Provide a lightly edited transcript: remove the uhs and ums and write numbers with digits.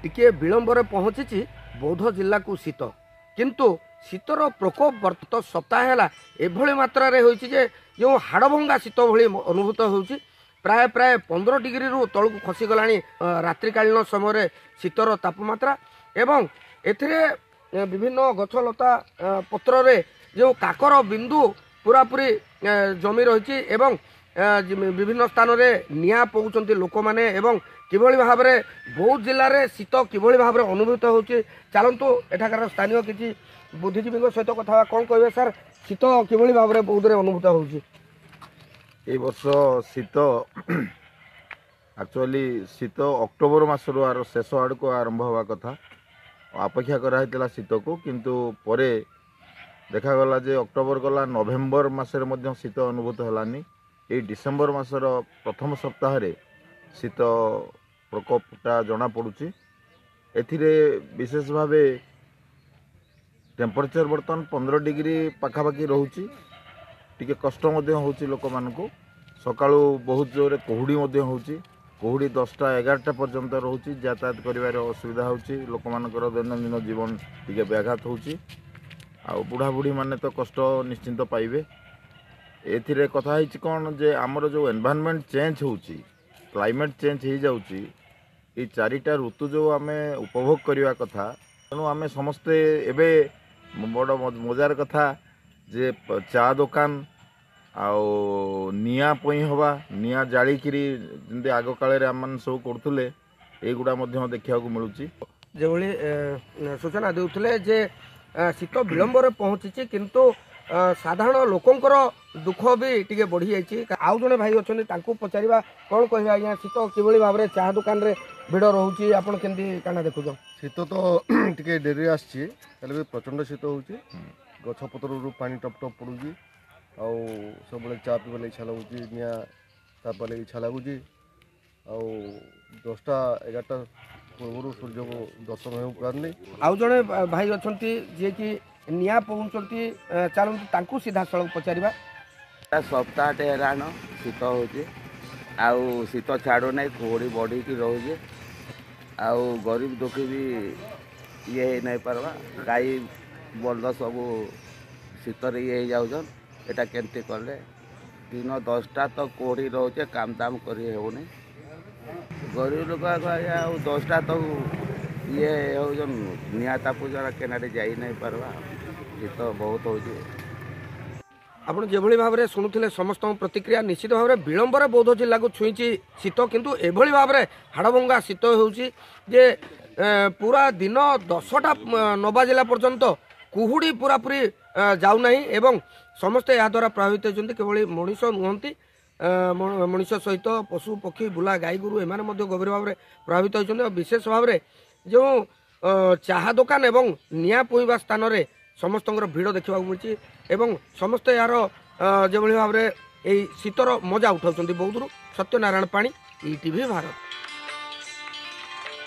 टिके विलंबर पहुँची बौद्ध जिला को शीत किंतु शीतर प्रकोप वर्त सप्ताह है एभली मात्रा जो हाड़भंगा शीत भली अनुभूत होउछि प्राय प्राय 15 डिग्री रु तलू खसीगला रात्रिकालीन समय शीतर तापमात्रा एवं एथिरे विभिन्न गछलता पत्र रे जो काकर बिंदु पूरापूरी जमी रही एवं विभिन्न स्थान में निआ पौंच लोक मैंने एवं किभली भाव में बौद्ध जिले में शीत किभली भाव में अनुभूत होउछि चलतु एठाकार स्थानीय किसी बुद्धिजीवी सहित कथा कौन कहे सर शीत किभली भाव में बौद्ध अनुभूत होउछि ए वर्ष शीत एक्चुअली शीत अक्टोबर मासर शेष आड़ को आरंभ हवा कथा अपेक्षा कराइला शीत को किंतु परे देखागला जे अक्टोबर गला नवेम्बर मसरे मध्य शीत अनुभूत हलानी ये डिसेम्बर मासर प्रथम सप्ताह रे शीत प्रकोपटा जना पड़ुची एथिरे विशेष भावे टेम्परेचर बर्तमान 15 डिग्री पाखापाखि रोची टिके कष्ट मध्य होची लोक मानकु सकाळु बहुत जोरे कोहुडी मध्य होची कोहुडी 10टा 11टा पर्यंत रोची यातायात करिवार असुविधा होची लोक मानकर दैनंदिन जीवन टिके व्याघात होची आ बुढ़ा बुढ़ी माने तो कष्ट निश्चिंत पाइबे एथिरे कथा हिच कौन जे आमर जो एनवायरनमेंट चेंज होची क्लाइमेट चेंज हो जाउची ये चारिटा ऋतु जो आमे उपभोग करिवा कथा तेणु आमे समस्ते एबे बड़ मजार कथा जे चा दुकान आउ निया पई हवा निया जाली किरी जंदे आग काले रे आमन सब करथुले एगुडा मध्य देखिया को मिलुची जेभली सूचना देउथले जे शीत विलंबर पहुँची किंतु साधारण लोकंकर दुख भी टिके बढ़ी जाइए आउ जड़े भाई अच्छा पचारा कौन कह आज्ञा शीत किभली भाव में चाह दुकान रे भिड़ रोचे आपड़ केमती काना देखुच शीत तो टिके डेरी आसी प्रचंड शीत होची गछपतर पानी टप टप पड़ुची आउ सब चा पीवा इच्छा लगुच निआ तापा लगे इच्छा लगुच आउ 10टा 11टा पूर्व सूर्य को दर्शन हो पारनी आउ जड़े भाई अच्छा जी कि निआ पहुँचती चलते सीधा सड़क पचारा सप्ताह हेरान शीत हो शीत छाड़ू ना कोहड़ी बढ़ी रोचे आउ गरीब दुखी भी ये नहीं पार्बा गाई बल्द सब शीतर ये जाऊन एटा केमती कले दिन 10टा तो कोहड़ी रोचे काम दाम करी होनी गरीब लोक 10टा तो ये हो निआ तापू जरा केनाडे जाई नहीं पार्बा शीत बहुत हो आपड़ जो भाव में शुणुले समस्त प्रतिक्रिया निश्चित भाव में विलंबर बौद्ध जिला को छुई शीत किंतु एभली भाव में हाड़भंगा शीत होउछि जे पूरा दिन 10टा न बाजिला पर्यंत कुहुड़ी पूरापूरी जाऊना एवं समस्ते या द्वारा प्रभावित होती केवल मनीष नुहति मनीष सहित पशु पक्षी बुला गाई गोरु एम गभीर भाव में प्रभावित होती विशेष भाव में जो चाह दुकान एवं निआ पुईवा स्थान में समस्त भिड़ देखा मिली एवं समस्ते यार जो भाव में शीतर मजा उठाऊँ बौद्धरू सत्यनारायण पाणी ईटीवी भारत।